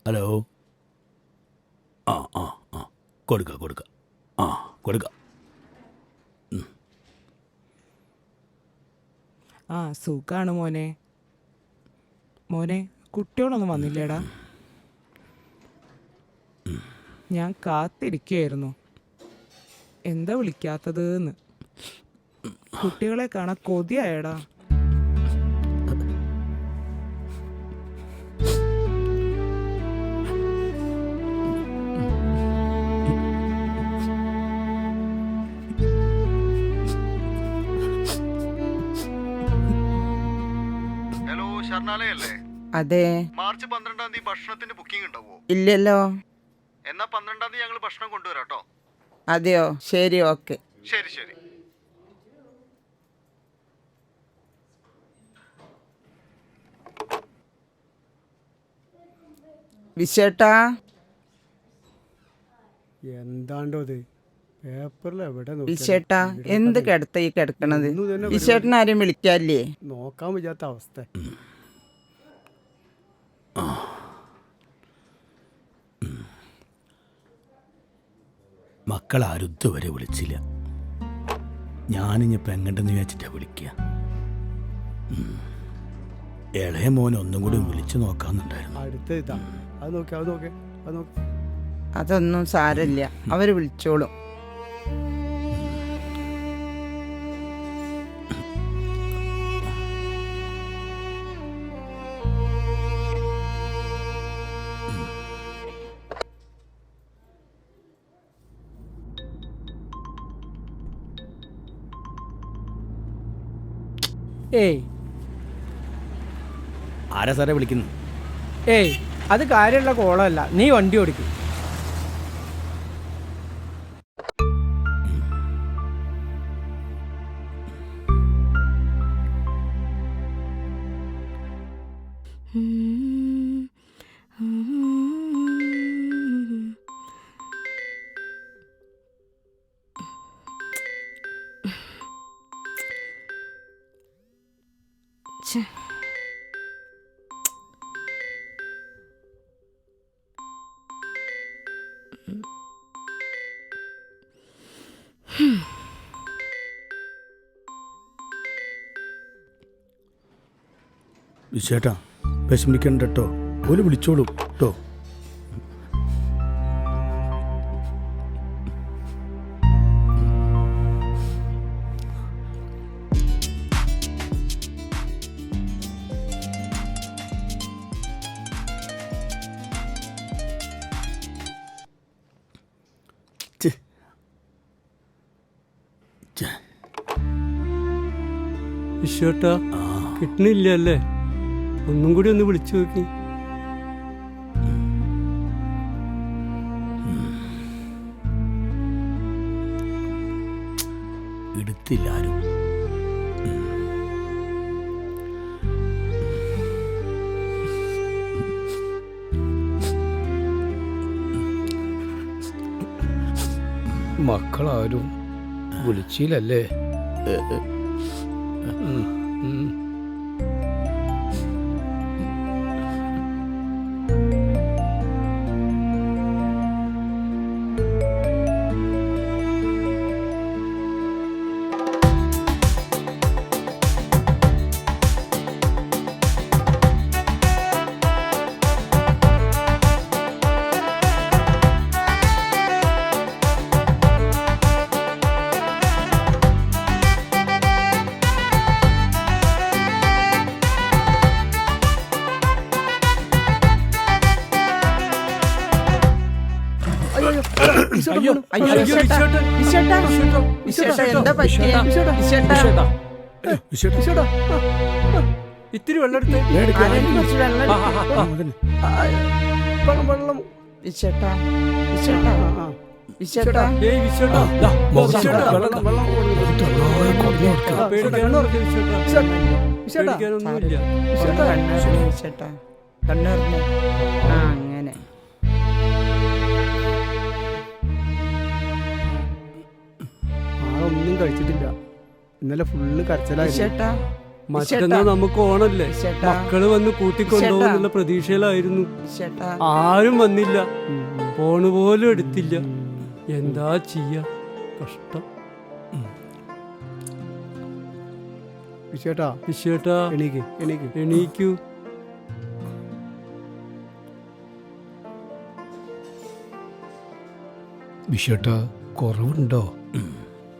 Hello. ആ ആ ആ കൊടുക്ക ആ കൊടുക്ക. ആ സുഖാണ് മോനെ. മോനെ കുട്ടികളൊന്നും വന്നില്ലേടാ? ഞാൻ കാത്തിരിക്കുകയായിരുന്നു, എന്താ വിളിക്കാത്തത് എന്ന്. കുട്ടികളെ കാണാൻ കൊതിയായടാ. ഹലോ, ശർണാലയല്ലേ? അതെ. മാർച്ച് 12-ാം തീയതി ഭക്ഷണത്തിന്റെ ബുക്കിംഗ് ഉണ്ടാവോ? ഇല്ലല്ലോ. എന്നാ 12-ാം തീയതി ഞങ്ങൾ ഭക്ഷണം കൊണ്ടുവരാം കേട്ടോ. അതെയോ? ശരി, ഓക്കെ. ശരി ശരി. വിശേട്ടാ, എന്താണ്ടോ ഇത് പേപ്പറിൽ എവിടെ വിശേട്ടാ എന്ത് കിടത്ത ഈ കിടക്കണത്? വിശേട്ടൻ ആരെയും വിളിക്കാല്ലേ? നോക്കാൻ വയ്യാത്ത അവസ്ഥ. മക്കളാരും ഇതുവരെ വിളിച്ചില്ല. ഞാനിഞ്ഞിപ്പോൾ എങ്ങോട്ടെന്ന് വിചാരിച്ചിട്ടാ വിളിക്കുക. ഇളയ മോൻ ഒന്നും കൂടി വിളിച്ചു നോക്കാന്നുണ്ടായിരുന്നു. അടുത്ത ഇതാ, അത് നോക്കേ. അതൊന്നും സാരമില്ല, അവര് വിളിച്ചോളും. ഏയ് ആരാ സാറേ വിളിക്കുന്നു? ഏയ് അത് കാര്യമുള്ള കോളമല്ല, നീ വണ്ടി ഓടിക്കും. വിശേട്ടാ വിഷമിക്കണ്ട കേട്ടോ, ഓല് വിളിച്ചോളൂ കേട്ടോ. വിശ്വട്ടാ കിട്ടണില്ല അല്ലേ? ഒന്നും കൂടി ഒന്ന് വിളിച്ചു നോക്കി. എടുത്തില്ലാരും. മക്കളാരും വിളിച്ചില്ലല്ലേ? എന്താ പറ്റിയ? ഇത്തിരി വെള്ളം എടുത്ത് വെള്ളം. വിശേട്ടാ വിശേട്ടാ വിശേട്ടാ ഏയ് വിശ്വട്ടാ പേടിക്കാനൊന്നുമില്ല. വിശേട്ടാ കണ്ണൂർന്ന്. ആ അങ്ങനെ. ആളൊന്നും കഴിച്ചിട്ടില്ല, ഇന്നലെ ഫുള്ള് കരച്ചിലായി. വിശേട്ടാ മറ്റന്നാ നമുക്ക് ഓണല്ലേ, ചേട്ടാ. മക്കള് വന്ന് കൂട്ടിക്കൊണ്ടുപോകുന്നുള്ള പ്രതീക്ഷയിലായിരുന്നു. ചേട്ടാ ആരും വന്നില്ല, ഫോണ് പോലും എടുത്തില്ല. എന്താ ചെയ്യാ, കഷ്ടം. വിശേട്ടാ വിശേട്ടാ എണീക്ക് എണീക്ക്. എണീക്കൂ. വിശേട്ടാ കുറവുണ്ടോ?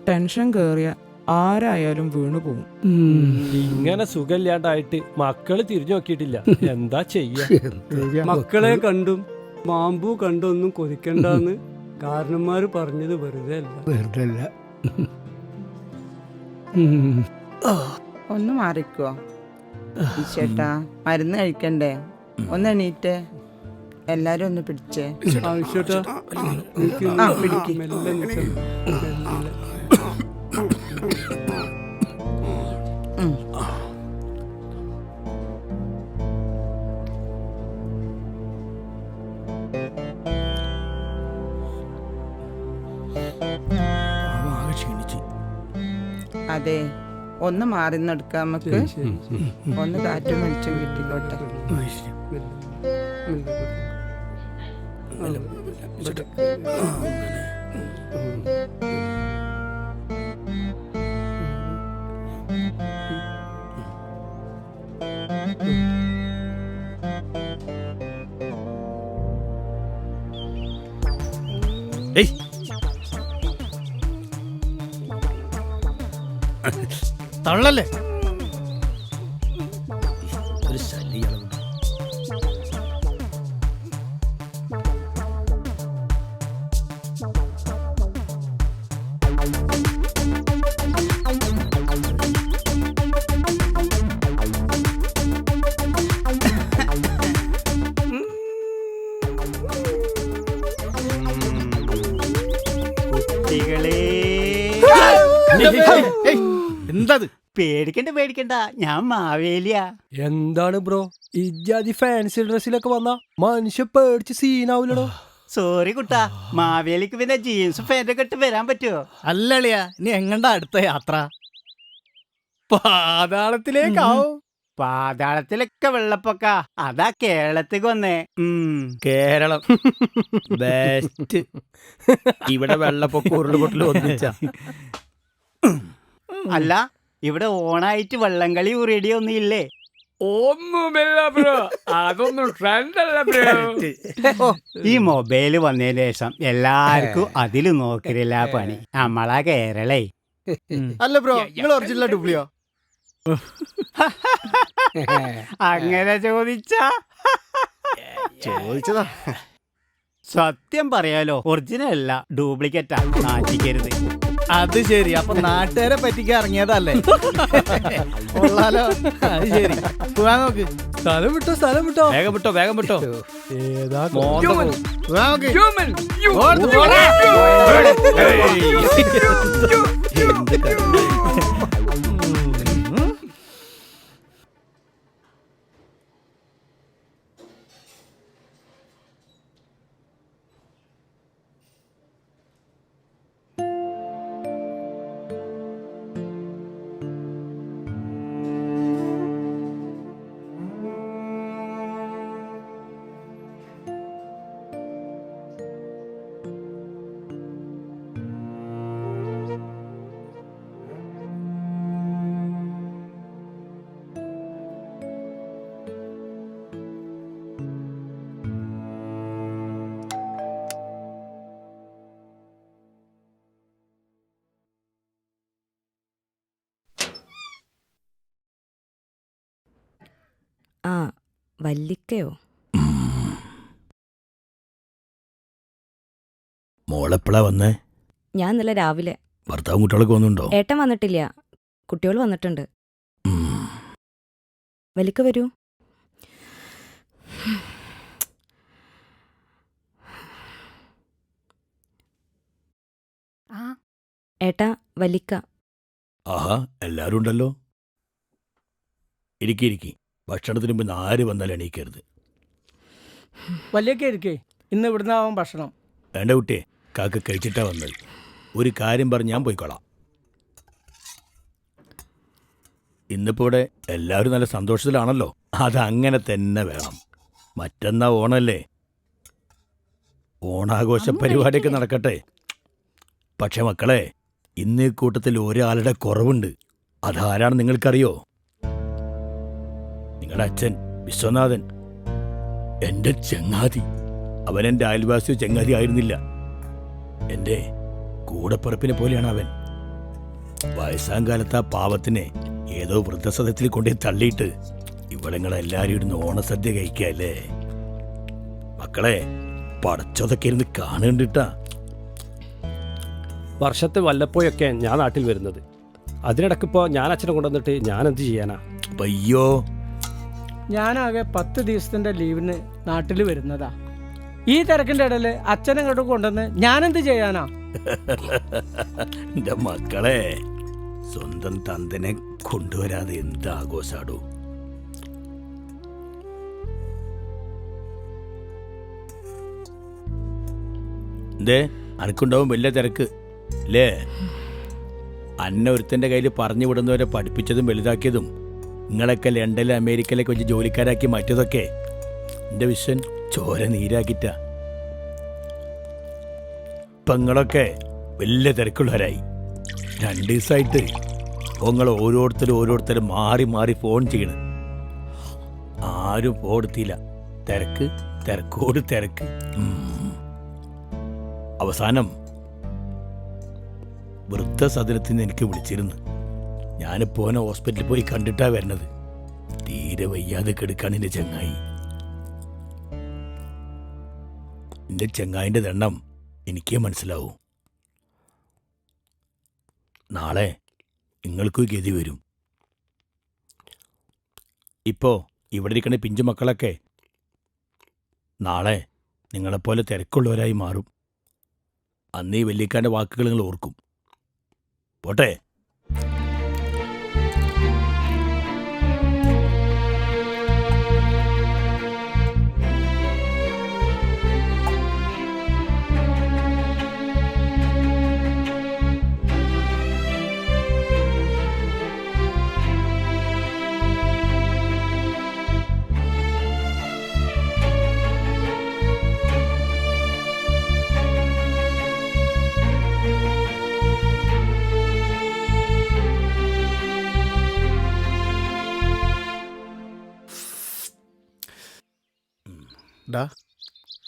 ടെൻഷൻ കേറിയ ആരായാലും വീണു പോകും. ഇങ്ങനെ സുഖമില്ലാണ്ടായിട്ട് മക്കള് തിരിഞ്ഞു നോക്കിയിട്ടില്ല. എന്താ ചെയ്യാ? മക്കളെ കണ്ടും മാമ്പൂ കണ്ടൊന്നും കൊതിക്കണ്ടെന്ന് കാരണന്മാര് പറഞ്ഞത് വെറുതെ അല്ല. വെറുതെ അല്ല. ഒന്ന് മാറിക്കോ ചേട്ടാ, മരുന്ന് കഴിക്കണ്ടേ? ഒന്ന് എണീറ്റേ, എല്ലാരും ഒന്ന് പിടിച്ചേ. വിശേട്ടാ എനിക്ക് ആ, പിടിക്ക്. മെല്ലെ നിൽക്കണം. മെല്ലെ. ആകെ ക്ഷീണിച്ച്. അതെ, ഒന്ന് മാറി നടക്കാം നമുക്ക്. ശരി, ശരി. ഒന്ന് കാറ്റും വെളിച്ചം കിട്ടിക്കോട്ടെ. ആ, ശരി. മെല്ലെ. മെല്ലെ. വിശേട്ടാ. ഏയ് തള്ളല്ലേ ഒരു ശല്യം. എന്താ പേടിക്കണ്ട, ഞാൻ മാവേലിയാ. എന്താണ് ബ്രോ ഇജാതി ഫാൻസി ഡ്രസ്സിലൊക്കെ വന്ന മനുഷ്യ പേടിച്ച് സീനാവൂലോ? സോറി കുട്ടാ, മാവേലിക്ക് പിന്നെ ജീൻസും പാന്റൊക്കെ ഇട്ട് വരാൻ പറ്റുമോ? അല്ലളിയാ, നീ എങ്ങണ്ടാ അടുത്ത യാത്ര? പാതാളത്തിലേക്കാവും. പാതാളത്തിലൊക്കെ വെള്ളപ്പൊക്ക, അതാ കേരളത്തേക്ക് വന്നേ. കേരളം ബെസ്റ്റ്. ഇവിടെ വെള്ളപ്പൊക്കം ഉരുളുപൊട്ടൽ ഒന്നിച്ച. അല്ല, ഇവിടെ ഓണായിട്ട് വള്ളംകളി റെഡി ഒന്നും ഇല്ലേ? ഒന്നുമില്ല ബ്രോ, അതൊന്നും ട്രെൻഡ് അല്ല ബ്രോ. ഈ മൊബൈല് വന്നതിന് ശേഷം എല്ലാവർക്കും അതില് നോക്കില്ല പണി. നമ്മളാ കേരളേ. അല്ല ബ്രോ, നിങ്ങൾ ഒറിജിനൽ ഡ്യൂപ്ലിയോ? അങ്ങനെ ചോദിച്ചതാ. സത്യം പറയാലോ, ഒറിജിനൽ അല്ല, ഡ്യൂപ്ലിക്കേറ്റാ. നാട്ടിക്കരുത്. അത് ശരി, അപ്പൊ നാട്ടുകാരെ പറ്റിക്കാൻ ഇറങ്ങിയതല്ലേ? കൊള്ളാലോ. അത് ശരി, പോവാൻ നോക്ക്. സ്ഥലം വിട്ടോ വേഗം വിട്ടോ, വേഗം വിട്ടോ. ഏതാ പോവാൻ നോക്ക്. ആ, വല്ലിക്കയോ? മോളെപ്പോഴാ വന്നേ? ഞാൻ ഇന്നലെ രാവിലെ. ഭർത്താവും കുട്ടികളൊക്കെ വന്നുണ്ടോ? ഏട്ടൻ വന്നിട്ടില്ല, കുട്ടികൾ വന്നിട്ടുണ്ട്. വല്ലിക്ക വരൂ. ഏട്ടാ, വല്ലിക്ക. ആഹാ, എല്ലാരും ഉണ്ടല്ലോ. ഇരിക്കി, ഭക്ഷണത്തിന് മുമ്പ് ആര് വന്നാലും എണീക്കരുത്. വലിയൊക്കെ ഇരിക്കേ, ഇന്ന് ഇവിടുന്ന് ആവാൻ ഭക്ഷണം. വേണ്ട കുട്ടിയെ, കാക്ക കഴിച്ചിട്ടാ വന്നത്. ഒരു കാര്യം പറഞ്ഞ് ഞാൻ പോയിക്കോളാം. ഇന്നിപ്പോ ഇവിടെ എല്ലാവരും നല്ല സന്തോഷത്തിലാണല്ലോ. അതങ്ങനെ തന്നെ വേണം. മറ്റന്നാ ഓണല്ലേ, ഓണാഘോഷ പരിപാടിയൊക്കെ നടക്കട്ടെ. പക്ഷെ മക്കളെ, ഇന്ന് ഈ കൂട്ടത്തിൽ ഒരാളുടെ കുറവുണ്ട്. അതാരാണ് നിങ്ങൾക്കറിയോ? നിങ്ങളുടെ അച്ഛൻ വിശ്വനാഥൻ, എന്റെ ചങ്ങാതി. അവൻ എൻ്റെ അയൽവാസിയോ ചങ്ങാതി ആയിരുന്നില്ല, എൻ്റെ കൂടപ്പിറപ്പിനെ പോലെയാണ് അവൻ. വയസ്സാം കാലത്ത് ആ പാവത്തിനെ ഏതോ വൃദ്ധസദത്തിൽ കൊണ്ടേ തള്ളിയിട്ട് ഇവിടങ്ങളെല്ലാരും ഇരുന്ന് ഓണസദ്യ കഴിക്കല്ലേ. മക്കളെ, പടച്ചതൊക്കെ ഇരുന്ന് കാണുകണ്ടിട്ടാ. വർഷത്തെ വല്ലപ്പോഴൊക്കെ ഞാൻ നാട്ടിൽ വരുന്നത്. അതിനിടയ്ക്കിപ്പോൾ ഞാൻ അച്ഛനെ കൊണ്ടുവന്നിട്ട് ഞാൻ എന്ത് ചെയ്യാനാ? അയ്യോ, ഞാനാകെ 10 ദിവസത്തിന്റെ ലീവിന് നാട്ടിൽ വരുന്നതാ. ഈ തിരക്കിന്റെ ഇടയിൽ അച്ഛനെ ഇങ്ങോട്ട് കൊണ്ടുവന്ന് ഞാനെന്ത് ചെയ്യാനാ? എന്റെ മക്കളെ, സ്വന്തം തന്തനെ കൊണ്ടുവരാതെ എന്ത് ആഘോഷാടൂ. എന്തേ അനക്കുണ്ടാവും വലിയ തിരക്ക് അല്ലേ? അന്ന ഒരുത്തൻ്റെ കയ്യിൽ പറഞ്ഞു വിടുന്നവരെ പഠിപ്പിച്ചതും വലുതാക്കിയതും നിങ്ങളൊക്കെ ലണ്ടനിലെ അമേരിക്കയിലേക്ക് വെച്ച് ജോലിക്കാരാക്കി മാറ്റിയതൊക്കെ എൻ്റെ വിശ്വൻ ചോര നീരാക്കിറ്റാ. ഇപ്പം നിങ്ങളൊക്കെ വലിയ തിരക്കുള്ളവരായി. 2 ദിവസമായിട്ട് നിങ്ങൾ ഓരോരുത്തരും മാറി മാറി ഫോൺ ചെയ്യണം. ആരും ഫോൺ എടുത്തില്ല. തിരക്കോട് തിരക്ക്. അവസാനം വൃദ്ധസദനത്തിൽ നിന്ന് എനിക്ക് വിളിച്ചിരുന്നു. ഞാനിപ്പോ ഓനെ ഹോസ്പിറ്റലിൽ പോയി കണ്ടിട്ടാ വരുന്നത്. തീരെ വയ്യാതെ കെടുക്കാണ് എൻ്റെ ചങ്ങായി. എൻ്റെ ചങ്ങായിൻ്റെ ദണ്ണം എനിക്കേ മനസ്സിലാവൂ. നാളെ നിങ്ങൾക്കും ഗതി വരും. ഇപ്പോ ഇവിടെ ഇരിക്കുന്ന പിഞ്ചു മക്കളൊക്കെ നാളെ നിങ്ങളെപ്പോലെ തിരക്കുള്ളവരായി മാറും. അന്ന് ഈ വല്യക്കാൻ്റെ വാക്കുകൾ നിങ്ങൾ ഓർക്കും. പോട്ടെ.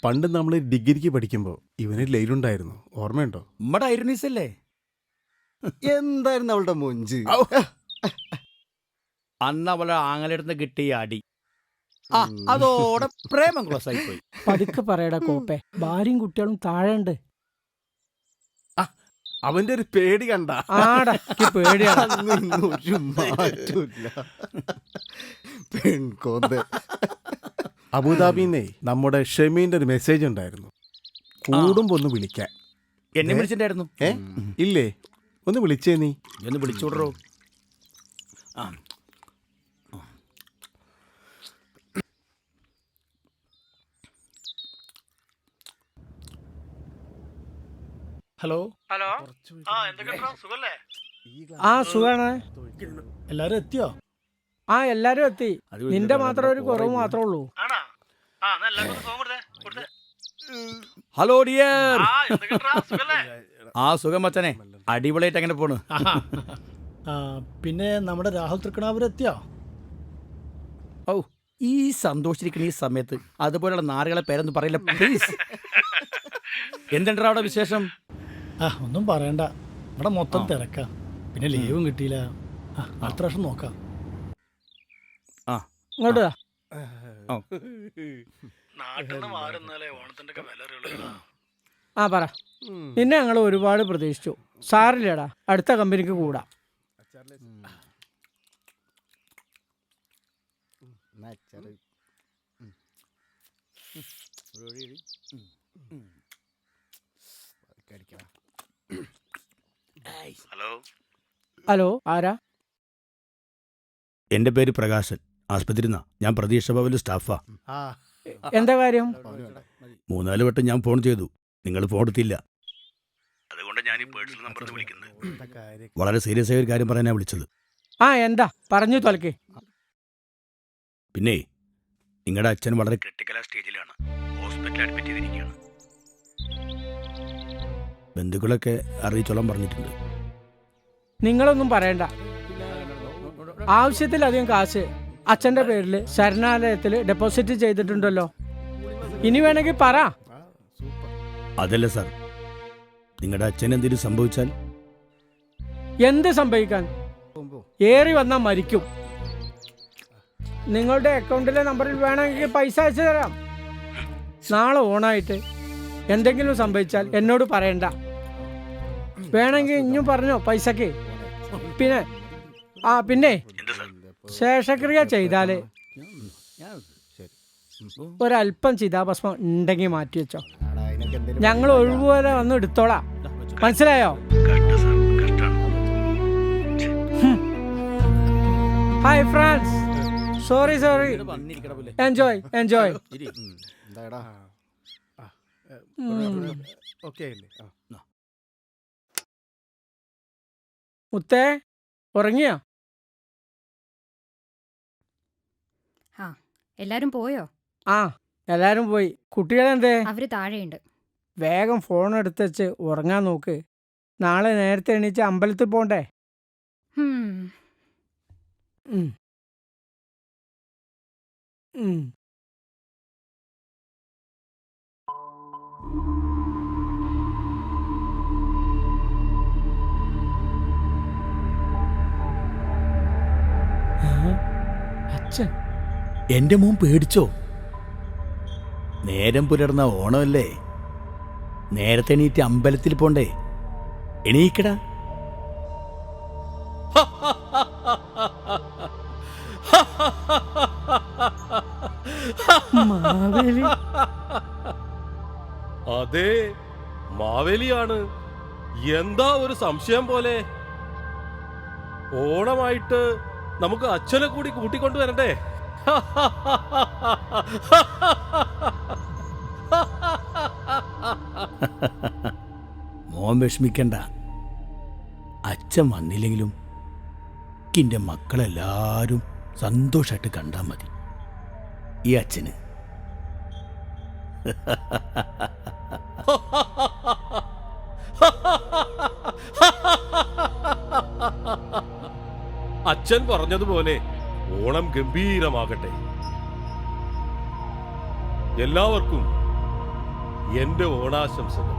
പണ്ട് നമ്മൾ ഡിഗ്രിക്ക് പഠിക്കുമ്പോൾ ഇവന് ലൈലുണ്ടായിരുന്നു, ഓർമ്മയുണ്ടോ? നമ്മുടെ ഐറണീസ് അല്ലേ? എന്തായിരുന്നു അവളുടെ മൊഞ്ച്! അന്ന് അവളെ ആങ്ങളെടുത്ത് കിട്ടിയ അടി, അതോടെ പ്രേമം ക്ലോസ് ആയി പോയി. പതുക്കെ പറയടാ കോപ്പെ, ഭാര്യയും കുട്ടികളും താഴെ ഉണ്ട്. അവന്റെ ഒരു പേടി കണ്ട ആടാ, പേടിയാണ്. ഒരു മാറ്റമില്ല. പെൺകോന്ത്. അബുദാബിന്നേ നമ്മുടെ ഷെമീന്റെ ഒരു മെസ്സേജ് ഉണ്ടായിരുന്നു, കൂടുമ്പോ ഒന്ന് വിളിക്കാൻ. എന്നെ വിളിച്ചിട്ടുണ്ടായിരുന്നു. ഇല്ലേ? ഒന്ന് വിളിച്ചേ നീ. ഒന്ന് വിളിച്ചോടോ. ഹലോ. സുഖല്ലേ? ആ സുഖാണ്. എല്ലാരും എത്തിയോ? ആ എല്ലാരും എത്തി. നിന്റെ മാത്രം ഒരു കുറവ് മാത്രമേ ഉള്ളൂ. Hello dear. ആ സുഖം മച്ചനെ, അടിപൊളിയായിട്ട് അങ്ങനെ പോണ്. പിന്നെ നമ്മുടെ രാഹുൽ തൃക്കണാപുരം എത്തിയോ? ഓ, ഈ സന്തോഷിച്ചിരിക്കുന്ന ഈ സമയത്ത് അതുപോലെയുള്ള നാറുകളെ പേരൊന്നും പറയില്ല പ്ലീസ്. എന്തുണ്ടാ അവിടെ വിശേഷം? ഒന്നും പറയണ്ട, ഇവിടെ മൊത്തം തിരക്കാ. പിന്നെ ലീവും കിട്ടിയില്ല. അടുത്ത വർഷം നോക്കാം. ഇങ്ങോട്ട് വാ. ആ പറ. നിന്നെ ഞങ്ങൾ ഒരുപാട് പ്രതീക്ഷിച്ചു. സാറില്ലേടാ, അടുത്ത കമ്പനിക്ക് കൂടാ. ഹലോ, ആരാ? എൻ്റെ പേര് പ്രകാശൻ. ആസ്പത്രിയിൽ നിന്നാ. ഞാൻ പ്രതീക്ഷ ഭവനിൽ സ്റ്റാഫാ. എന്താ കാര്യം? 3-4 വട്ടം ഞാൻ ഫോൺ ചെയ്തു, നിങ്ങൾ ഫോൺ എടുത്തില്ല. അതുകൊണ്ട് ഞാൻ ഈ പേഴ്സണൽ നമ്പറിൽ വിളിക്കുന്നത്. വളരെ സീരിയസ് ആയ ഒരു കാര്യം പറയാനാണ് വിളിച്ചത്. ആ എന്താ പറഞ്ഞു തൊലക്ക്. പിന്നെ നിങ്ങളുടെ അച്ഛൻ വളരെ ക്രിട്ടിക്കൽ സ്റ്റേജിലാണ്, ഹോസ്പിറ്റലിൽ അഡ്മിറ്റ് ചെയ്തിരിക്കുകയാണ്. ബന്ധുക്കളൊക്കെ അറിയിച്ചോളാൻ പറഞ്ഞിട്ടുണ്ട്. നിങ്ങളൊന്നും പറയണ്ട. ആവശ്യത്തിലധികം കാശ് അച്ഛൻ്റെ പേരിൽ ശരണാലയത്തിൽ ഡെപ്പോസിറ്റ് ചെയ്തിട്ടുണ്ടല്ലോ. ഇനി വേണമെങ്കിൽ പറ. അതല്ല സാർ, നിങ്ങളുടെ അച്ഛൻ എന്തെങ്കിലും സംഭവിച്ചാൽ? എന്ത് സംഭവിക്കാൻ? ഏറി വന്നാൽ മരിക്കും. നിങ്ങളുടെ അക്കൗണ്ടിലെ നമ്പറിൽ വേണമെങ്കിൽ പൈസ അയച്ചു തരാം. നാളെ ഓണായിട്ട് എന്തെങ്കിലും സംഭവിച്ചാൽ എന്നോട് പറയണ്ട. വേണമെങ്കിൽ ഇഞ്ഞും പറഞ്ഞോ പൈസക്ക്. പിന്നെ ശേഷക്രിയ ചെയ്താല് ഒരല്പം ചിതാഭസ്മം ഉണ്ടെങ്കിൽ മാറ്റി വെച്ചോ. ഞങ്ങൾ ഒഴിവുപോലെ വന്ന് എടുത്തോളാം. മനസ്സിലായോ? Hi France. Sorry enjoy. മുത്തേ ഉറങ്ങിയോ? എല്ലാരും പോയോ? ആ എല്ലാരും പോയി. കുട്ടികളെന്തേ? അവര് താഴെയുണ്ട്. വേഗം ഫോൺ എടുത്തുവെച്ച് ഉറങ്ങാൻ നോക്ക്. നാളെ നേരത്തെ എണീച്ച് അമ്പലത്തിൽ പോണ്ടേ? അച്ഛൻ എന്റെ മോൻ പേടിച്ചോ? നേരം പുലർന്ന ഓണമല്ലേ, നേരത്തെ എണീറ്റ് അമ്പലത്തിൽ പോണ്ടേ? എണീക്കടാ. മാവേലി. അതെ, മാവേലിയാണ്. എന്താ ഒരു സംശയം പോലെ? ഓണമായിട്ട് നമുക്ക് അച്ഛനെ കൂടി കൂട്ടിക്കൊണ്ടുവരണ്ടേ? മോൻ വിഷമിക്കണ്ട. അച്ഛൻ വന്നില്ലെങ്കിലും എന്റെ മക്കളെല്ലാരും സന്തോഷമായിട്ട് കണ്ടാൽ മതി. ഈ അച്ഛന് അച്ഛൻ പറഞ്ഞതുപോലെ ഓണം ഗംഭീരമാകട്ടെ. എല്ലാവർക്കും എന്റെ ഓണാശംസകൾ.